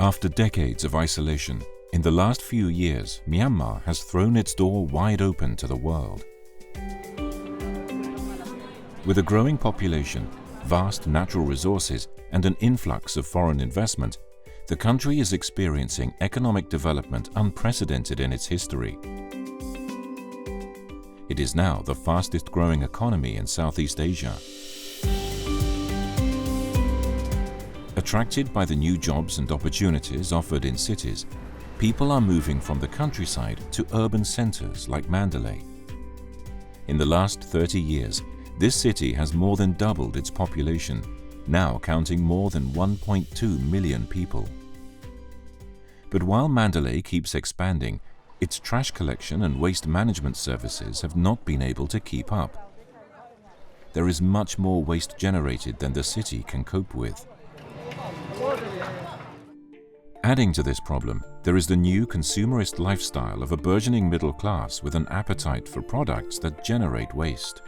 After decades of isolation, in the last few years, Myanmar has thrown its door wide open to the world. With a growing population, vast natural resources, and an influx of foreign investment, the country is experiencing economic development unprecedented in its history. It is now the fastest growing economy in Southeast Asia. Attracted by the new jobs and opportunities offered in cities, people are moving from the countryside to urban centers like Mandalay. In the last 30 years, this city has more than doubled its population, now counting more than 1.2 million people. But while Mandalay keeps expanding, its trash collection and waste management services have not been able to keep up. There is much more waste generated than the city can cope with. Adding to this problem, there is the new consumerist lifestyle of a burgeoning middle class with an appetite for products that generate waste.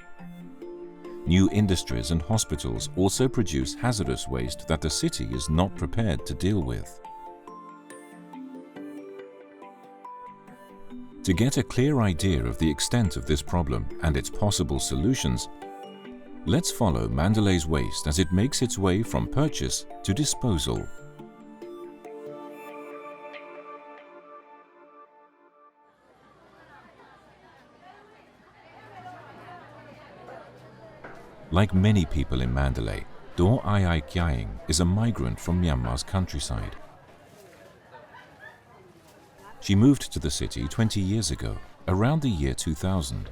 New industries and hospitals also produce hazardous waste that the city is not prepared to deal with. To get a clear idea of the extent of this problem and its possible solutions, let's follow Mandalay's waste as it makes its way from purchase to disposal. Like many people in Mandalay, Daw Ai Kyaing is a migrant from Myanmar's countryside. She moved to the city 20 years ago, around the year 2000.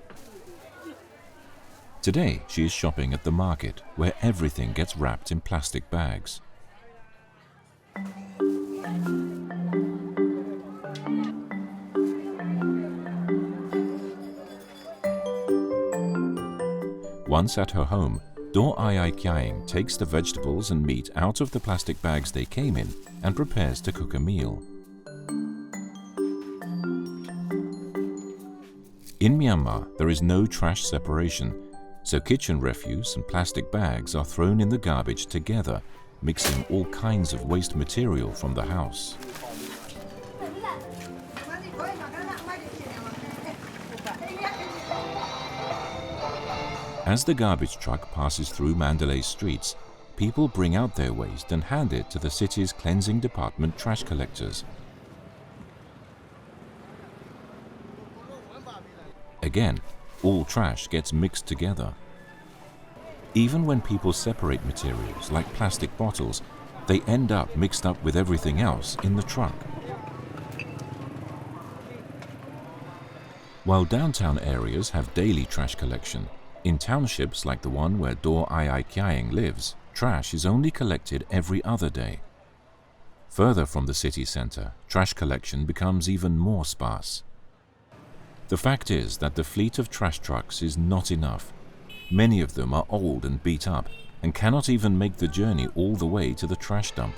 Today, she is shopping at the market, where everything gets wrapped in plastic bags. Once at her home, Daw Ai Kyaing takes the vegetables and meat out of the plastic bags they came in and prepares to cook a meal. In Myanmar, there is no trash separation, so kitchen refuse and plastic bags are thrown in the garbage together, mixing all kinds of waste material from the house. As the garbage truck passes through Mandalay's streets, people bring out their waste and hand it to the city's cleansing department trash collectors. Again, all trash gets mixed together. Even when people separate materials like plastic bottles, they end up mixed up with everything else in the truck. While downtown areas have daily trash collection, in townships like the one where Daw Ai Kyaing lives, trash is only collected every other day. Further from the city center, trash collection becomes even more sparse. The fact is that the fleet of trash trucks is not enough. Many of them are old and beat up and cannot even make the journey all the way to the trash dump.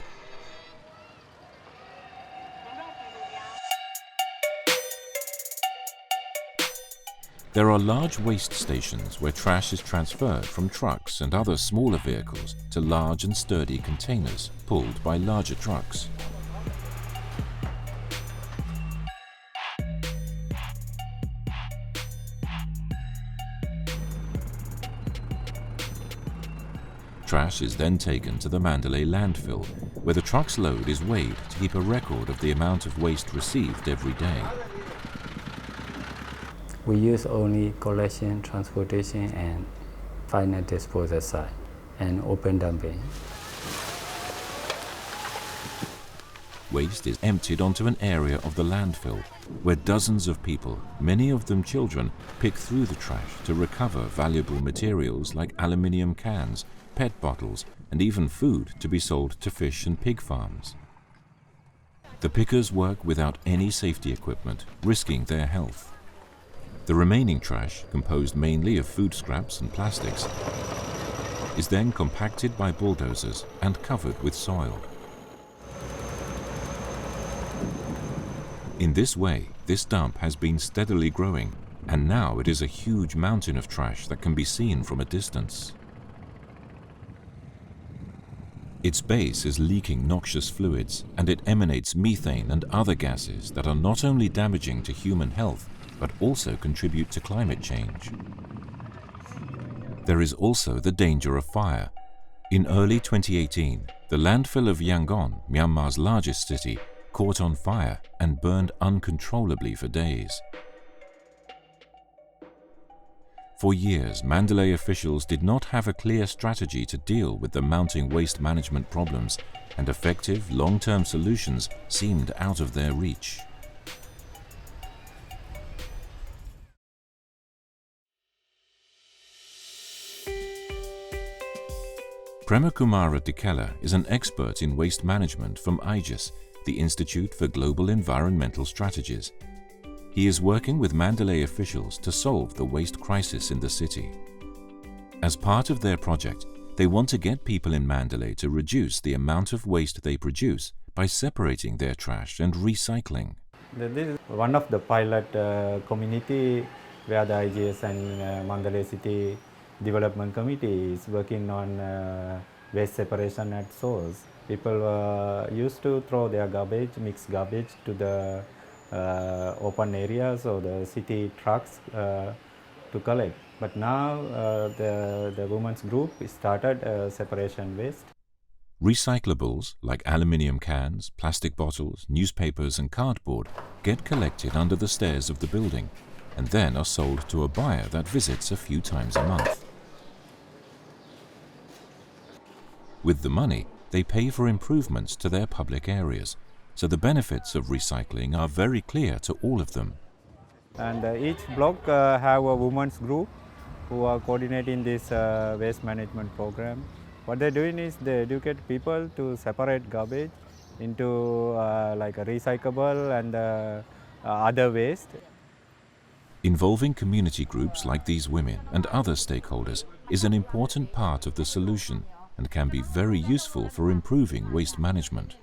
There are large waste stations where trash is transferred from trucks and other smaller vehicles to large and sturdy containers pulled by larger trucks. Trash is then taken to the Mandalay Landfill, where the truck's load is weighed to keep a record of the amount of waste received every day. We use only collection, transportation, and final disposal site, and open dumping. Waste is emptied onto an area of the landfill, where dozens of people, many of them children, pick through the trash to recover valuable materials like aluminium cans, pet bottles, and even food to be sold to fish and pig farms. The pickers work without any safety equipment, risking their health. The remaining trash, composed mainly of food scraps and plastics, is then compacted by bulldozers and covered with soil. In this way, this dump has been steadily growing, and now it is a huge mountain of trash that can be seen from a distance. Its base is leaking noxious fluids, and it emanates methane and other gases that are not only damaging to human health, but also contribute to climate change. There is also the danger of fire. In early 2018, the landfill of Yangon, Myanmar's largest city, caught on fire and burned uncontrollably for days. For years, Mandalay officials did not have a clear strategy to deal with the mounting waste management problems, and effective, long-term solutions seemed out of their reach. Premakumara Dikela is an expert in waste management from IGIS, the Institute for Global Environmental Strategies. He is working with Mandalay officials to solve the waste crisis in the city. As part of their project, they want to get people in Mandalay to reduce the amount of waste they produce by separating their trash and recycling. This is one of the pilot community where the IGS and Mandalay City Development Committee is working on waste separation at source. People used to throw their garbage, mixed garbage to the open areas or the city trucks to collect. But now the women's group started separation waste. Recyclables like aluminium cans, plastic bottles, newspapers and cardboard get collected under the stairs of the building and then are sold to a buyer that visits a few times a month. With the money, they pay for improvements to their public areas, so the benefits of recycling are very clear to all of them. And each block have a women's group who are coordinating this waste management program. What they're doing is they educate people to separate garbage into like a recyclable and other waste. Involving community groups like these women and other stakeholders is an important part of the solution and can be very useful for improving waste management.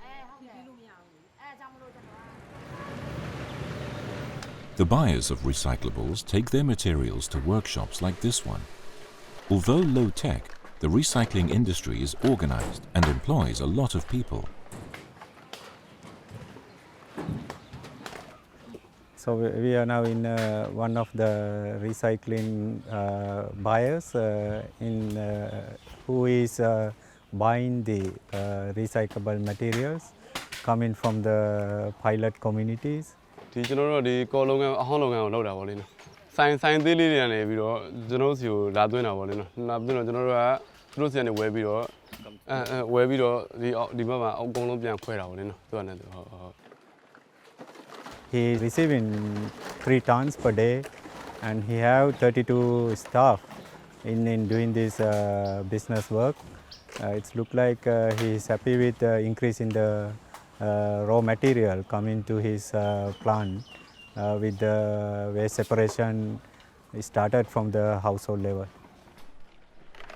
The buyers of recyclables take their materials to workshops like this one. Although low-tech, the recycling industry is organized and employs a lot of people. So we are now in one of the recycling buyers who is buying the recyclable materials coming from the pilot communities. ဒီကျွန်တော်တို့ဒီကောလုံးကအဟောင်းလုံးကကိုလောက်တာပေါ့လေနော်ဆိုင်သေးလေးတွေကနေပြီးတော့ကျွန်တော်တို့စီကိုလာသွင်းတာပေါ့လေနော်လာသွင်းတော့ကျွန်တော်တို့ကသူတို့စီကနေဝယ်ပြီးတော့ဒီဘက်မှာအကုန်လုံးပြန်ခွဲတာပေါ့လေနော်သူကလည်းဟုတ် He is receiving 3 tons per day and he have 32 staff in doing this business work. It's look like he is happy with increase in the raw material coming to his plant with the waste separation started from the household level.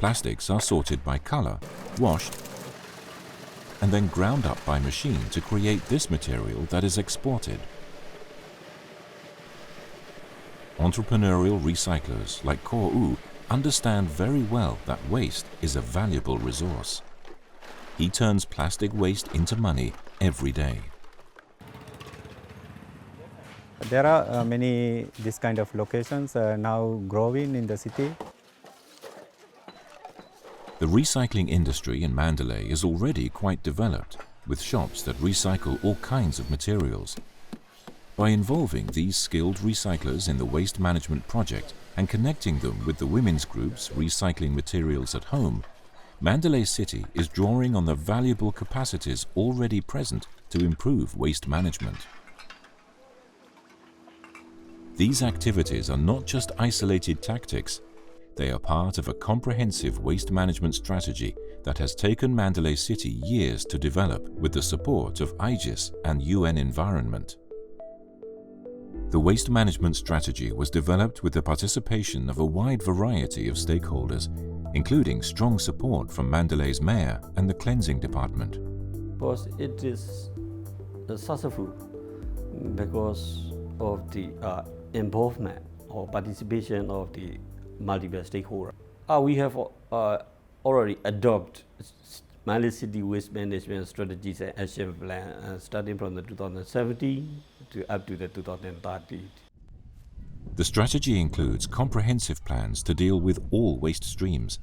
Plastics are sorted by color, washed, and then ground up by machine to create this material that is exported. Entrepreneurial recyclers like Ko U understand very well that waste is a valuable resource. He turns plastic waste into money every day. There are many this kind of locations now growing in the city. The recycling industry in Mandalay is already quite developed, with shops that recycle all kinds of materials. By involving these skilled recyclers in the waste management project and connecting them with the women's groups recycling materials at home, Mandalay City is drawing on the valuable capacities already present to improve waste management. These activities are not just isolated tactics, they are part of a comprehensive waste management strategy that has taken Mandalay City years to develop with the support of IGIS and UN Environment. The waste management strategy was developed with the participation of a wide variety of stakeholders, including strong support from Mandalay's mayor and the cleansing department. Because it is successful because of the involvement or participation of the multiple stakeholders. We have already adopted Mandalay City Waste Management Strategies and Action Plan starting from the 2017 to up to the 2030. The strategy includes comprehensive plans to deal with all waste streams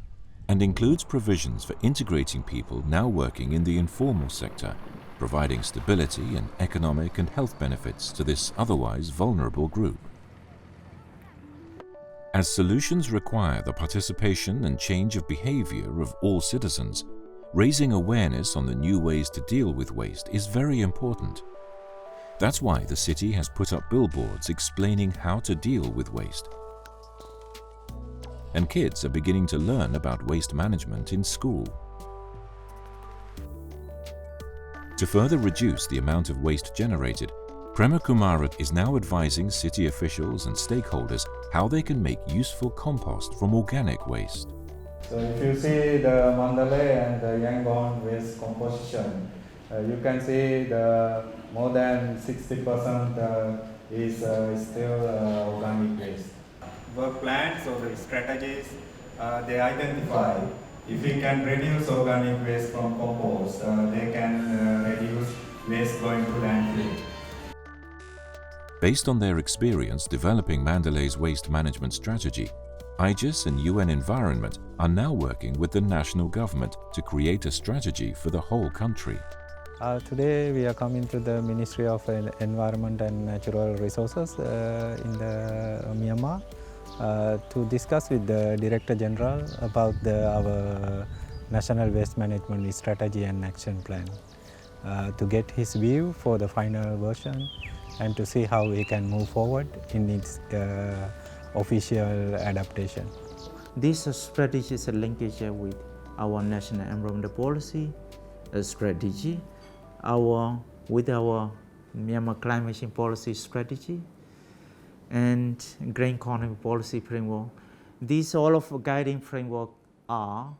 and includes provisions for integrating people now working in the informal sector, providing stability and economic and health benefits to this otherwise vulnerable group. As solutions require the participation and change of behavior of all citizens, raising awareness on the new ways to deal with waste is very important. That's why the city has put up billboards explaining how to deal with waste. And kids are beginning to learn about waste management in school. To further reduce the amount of waste generated, Prema Kumarat is now advising city officials and stakeholders how they can make useful compost from organic waste. So if you see the Mandalay and the Yangon waste composition, you can see the more than 60% is still organic waste. Work plans or the strategies, they identify if we can reduce organic waste from compost, they can reduce waste going to landfill. Based on their experience developing Mandalay's waste management strategy, IGES and UN Environment are now working with the national government to create a strategy for the whole country. Today we are coming to the Ministry of Environment and Natural Resources in Myanmar to discuss with the Director General about our National Waste Management Strategy and Action Plan, to get his view for the final version and to see how we can move forward in its official adaptation. This strategy is a linkage with our national environmental policy strategy, with our Myanmar climate change policy strategy, and green economy policy framework. These all of guiding framework are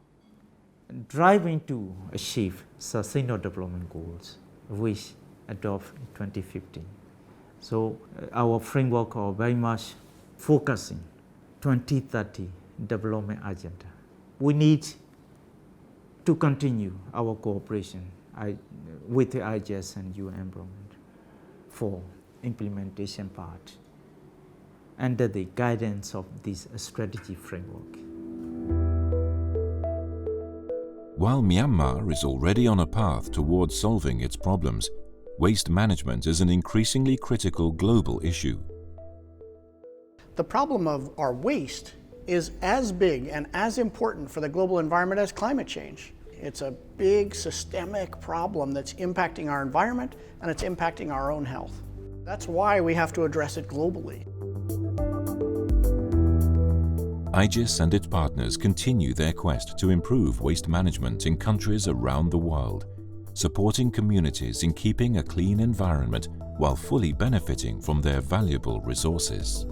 driving to achieve sustainable development goals, which adopt in 2015. So our framework are very much focusing 2030 development agenda. We need to continue our cooperation with the IGS and UN Environment for implementation part under the guidance of this strategy framework. While Myanmar is already on a path towards solving its problems, waste management is an increasingly critical global issue. The problem of our waste is as big and as important for the global environment as climate change. It's a big systemic problem that's impacting our environment and it's impacting our own health. That's why we have to address it globally. IGES and its partners continue their quest to improve waste management in countries around the world, supporting communities in keeping a clean environment while fully benefiting from their valuable resources.